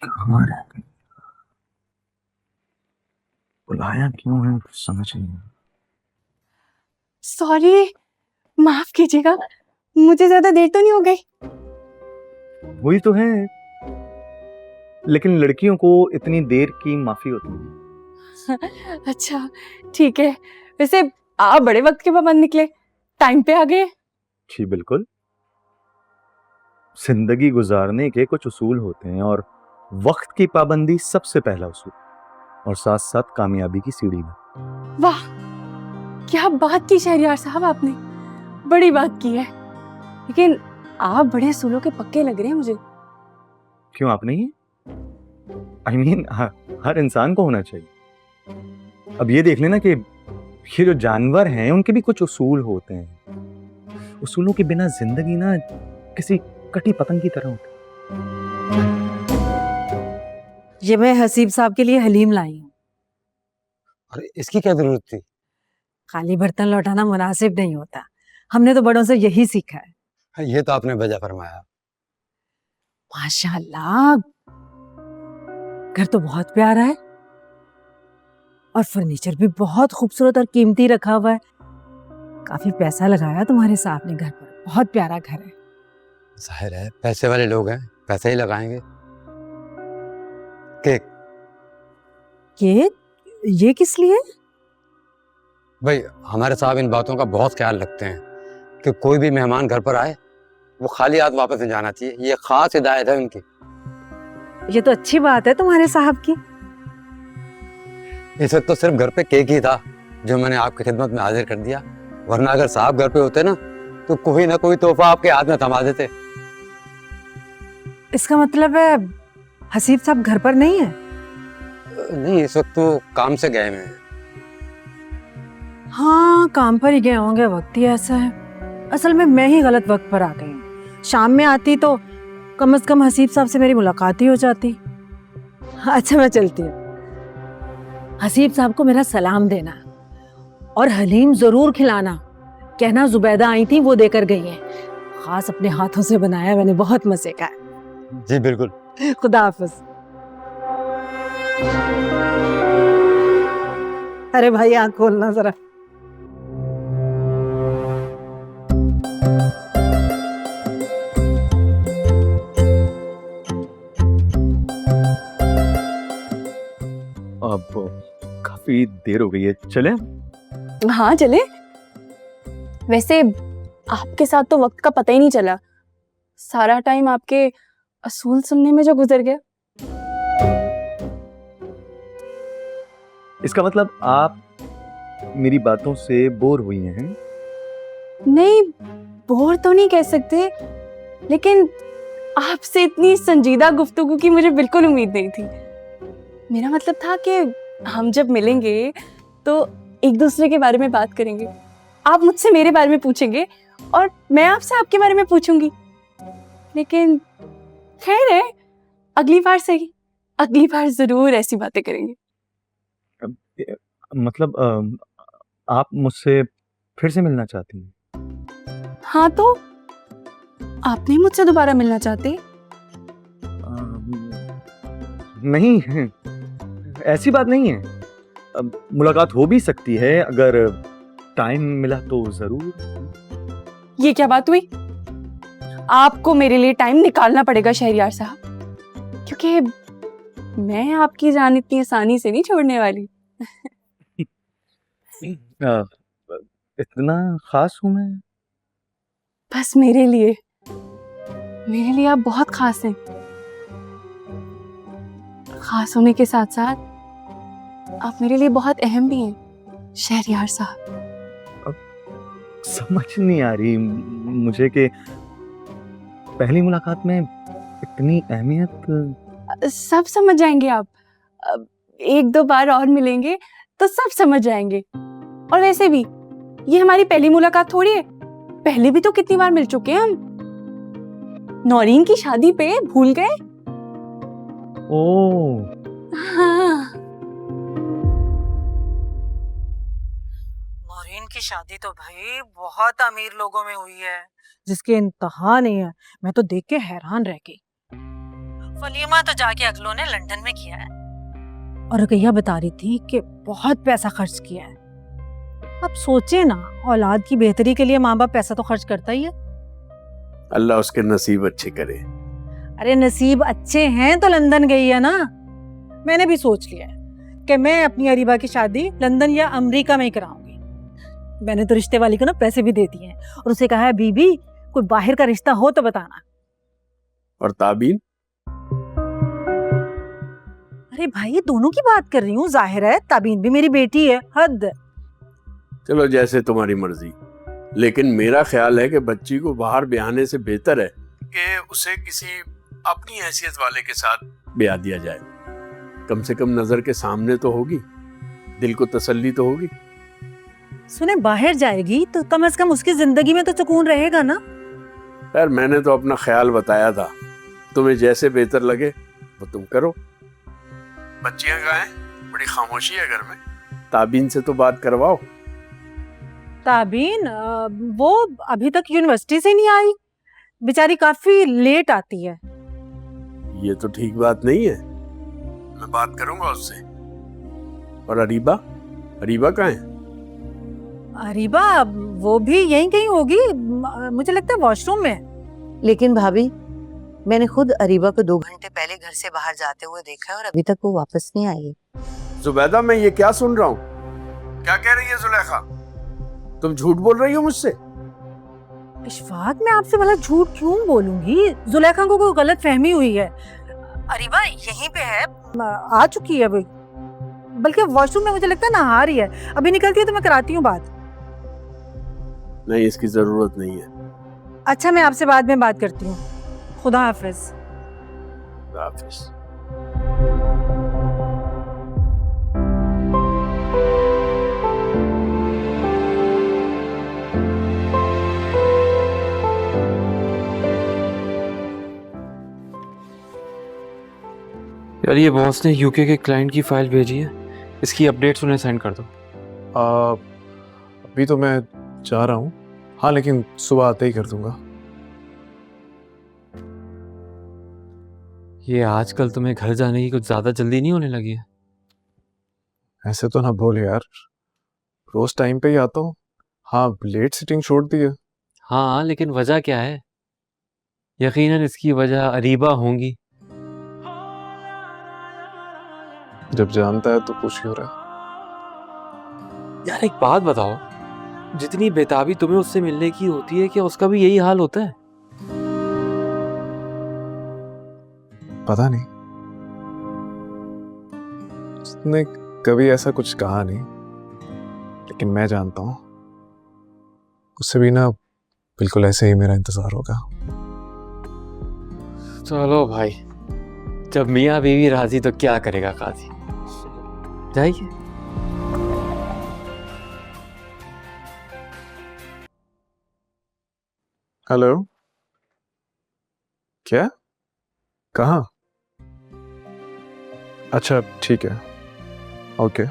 कहाँ रह गई? बुलाया क्यों है कुछ समझ नहीं आ सॉरी, माफ कीजिएगा, मुझे ज्यादा देर तो नहीं हो गई? रहा। वही तो है, लेकिन लड़कियों को इतनी देर की माफी होती है। अच्छा, ठीक है। वैसे आप बड़े वक्त के पाबंद निकले, टाइम पे आ गए। जी बिल्कुल। जिंदगी गुजारने के कुछ उसूल होते हैं और वक्त की पाबंदी सबसे पहला उसूल, और साथ साथ कामयाबी की सीढ़ी में। वाह, क्या बात की शहरयार साहब, आपने बड़ी बात की है। लेकिन आप बड़े असूलों के पक्के लग रहे हैं मुझे। क्यों, आप नहीं? आई मीन हर इंसान को होना चाहिए। अब ये देख लेना कि ये जो जानवर हैं उनके भी कुछ उसूल होते हैं। उसूलों के बिना जिंदगी ना किसी कटी पतंग की तरह होती। ये मैं हसीब साहब के लिए हलीम लाई हूँ। अरे इसकी क्या जरूरत थी? खाली बर्तन लौटाना मुनासिब नहीं होता, हमने तो बड़ों से यही सीखा है। ये तो आपने वजह फरमाया। माशाल्लाह, घर तो बहुत प्यारा है और फर्नीचर भी बहुत खूबसूरत और कीमती रखा हुआ है। काफी पैसा लगाया तुम्हारे साहब ने घर पर, बहुत प्यारा घर है। जाहिर है पैसे वाले लोग हैं, पैसे ही लगाएंगे। केक ये किस लिए? भाई, हमारे साहब इन बातों का बहुत ख्याल रखते हैं कि कोई भी मेहमान घर पर आए वो खाली हाथ वापस नहीं जाना चाहिए। ये खास हिदायत है उनकी। ये तो अच्छी बात है तुम्हारे साहब की। इस वक्त तो सिर्फ घर पे केक ही था जो मैंने आपकी खिदमत में हाजिर कर दिया, वरना अगर साहब घर पे होते ना तो कोई ना कोई तोहफा आपके हाथ में थमा देते। इसका मतलब है हसीब साहब घर पर नहीं है? नहीं, इस वक्त तो काम से गए हुए हैं। हाँ, काम पर ही गए होंगे, वक्त ही ऐसा है। असल में मैं ही गलत वक्त पर आ गई हूँ। शाम में आती तो कम से कम हसीब साहब से मेरी मुलाकात ही हो जाती। अच्छा, मैं चलती हूँ। हसीब साहब को मेरा सलाम देना और हलीम जरूर खिलाना। कहना जुबैदा आई थी, वो देकर गई हैं। खास अपने हाथों से बनाया मैंने, बहुत मजे का है। जी बिल्कुल। खुदा हाफिज। अरे भाई, आँख खोलना जरा। अब काफी देर हो गई है, चले? हाँ चले। वैसे आपके साथ तो वक्त का पता ही नहीं चला, सारा टाइम आपके असूल सुनने में जो गुजर गया। इसका मतलब आप मेरी बातों से बोर हुई हैं? नहीं, बोर तो नहीं कह सकते, लेकिन आपसे इतनी संजीदा गुफ्तगू की मुझे बिल्कुल उम्मीद नहीं थी। मेरा मतलब था कि हम जब मिलेंगे तो एक दूसरे के बारे में बात करेंगे। आप मुझसे मेरे बारे में पूछेंगे और मैं आपसे आपके बारे में पूछूंगी। लेकिन खैर है, अगली बार सही, अगली बार जरूर ऐसी बातें करेंगे। मतलब आप मुझसे फिर से मिलना चाहती हैं? हाँ, तो आप नहीं मुझसे दोबारा मिलना चाहते? नहीं, ऐसी बात नहीं है। मुलाकात हो भी सकती है, अगर टाइम मिला तो जरूर। ये क्या बात हुई? आपको मेरे लिए टाइम निकालना पड़ेगा शहरयार साहब, क्योंकि मैं आपकी जान इतनी आसानी से नहीं छोड़ने वाली। इतना खास हूं मैं? बस मेरे लिए आप बहुत खास हैं। खास होने के साथ साथ आप मेरे लिए बहुत अहम भी हैं शहरयार साहब। समझ नहीं आ रही मुझे कि पहली मुलाकात में इतनी अहमियत। सब समझ जाएंगे आप। एक दो बार और मिलेंगे तो सब समझ जाएंगे। और वैसे भी ये हमारी पहली मुलाकात थोड़ी है, पहले भी तो कितनी बार मिल चुके हैं हम। नौरीन की शादी पे भूल गए? ओह, हाँ। नौरीन की शादी तो भाई बहुत अमीर लोगों में हुई है, जिसके इंतहा नहीं है। मैं तो देख के हैरान रह गई। वलीमा तो जाके अगलों ने लंदन में किया है। और रुकैया बता रही थी कि बहुत पैसा खर्च किया है। अब सोचे ना, औलाद की बेहतरी के लिए माँ बाप पैसा तो खर्च करता ही है। अल्लाह उसके नसीब अच्छे करे। अरे नसीब अच्छे हैं तो लंदन गई है ना। मैंने भी सोच लिया है कि मैं अपनी अरीबा की शादी लंदन या अमेरिका में ही कराऊंगी। मैंने तो रिश्ते वाली को ना पैसे भी दे दिए हैं और उसे कहा है बीबी कोई बाहर का रिश्ता हो तो बताना। और ताबीन? अरे भाई दोनों की बात कर रही हूँ, जाहिर है ताबीन भी मेरी बेटी है। हद। चलो जैसे तुम्हारी मर्जी, लेकिन मेरा ख्याल है कि बच्ची को बाहर ब्याहने से बेहतर है कि उसे किसी अपनी हैसियत वाले के साथ ब्याह दिया जाए। कम से कम नजर के सामने तो होगी, दिल को तसल्ली तो होगी। सुने बाहर जाएगी तो कम से कम उसकी जिंदगी में तो सुकून रहेगा ना। यार मैंने तो अपना ख्याल बताया था, तुम्हें जैसे बेहतर लगे वो तुम करो। बच्चियां कहाँ हैं? बड़ी खामोशी है घर में। ताबीन से तो बात करवाओ। ताबीन वो अभी तक यूनिवर्सिटी से नहीं आई, बेचारी काफी लेट आती है। ये तो ठीक बात नहीं है, मैं बात करूंगा उससे। और अरीबा? अरीबा कहाँ है? अरीबा वो भी यहीं कहीं होगी, मुझे लगता है वॉशरूम में। लेकिन भाभी मैंने खुद अरीबा को 2 घंटे पहले घर से बाहर जाते हुए देखा है और अभी तक वो वापस नहीं आई है। जुबैदा मैं ये क्या सुन रहा हूँ? क्या कह रही है जुलेखा? तुम झूठ बोल रही हो मुझसे? इशफाक मैं आपसे भला झूठ क्यों बोलूंगी? जुलेखा को कोई गलत फहमी हुई है। अरीबा यहीं पे है, आ चुकी है अभी, बल्कि वॉशरूम में मुझे लगता है नहा रही है। अभी निकलती है तो मैं कराती हूँ बात। नहीं, इसकी जरूरत नहीं है। अच्छा मैं आपसे बाद में बात करती हूँ। खुदा हाफिज। हाफिज। यार ये बॉस ने यूके के क्लाइंट की फाइल भेजी है, इसकी अपडेट्स उन्हें सेंड कर दो। अभी तो मैं जा रहा हूँ। हाँ लेकिन सुबह आते ही कर दूंगा। ये आजकल तुम्हें घर जाने की कुछ ज़्यादा जल्दी नहीं होने लगी है? ऐसे तो ना बोल यार, रोज टाइम पे ही आता हूँ। हाँ लेट सिटिंग छोड़ दी है। हाँ लेकिन वजह क्या है? यकीनन इसकी वजह अरीबा होंगी। जब जानता है तो पूछ क्यों रहा यार एक बात बताओ, जितनी बेताबी तुम्हें उससे मिलने की होती है क्या उसका भी यही हाल होता है? है? पता नहीं, उसने कभी ऐसा कुछ कहा नहीं, लेकिन मैं जानता हूँ उससे भी ना बिल्कुल ऐसे ही मेरा इंतजार होगा। चलो भाई, जब मियाँ बीवी राजी तो क्या करेगा काजी। जाइए। हेलो, क्या? कहाँ? अच्छा ठीक है, ओके।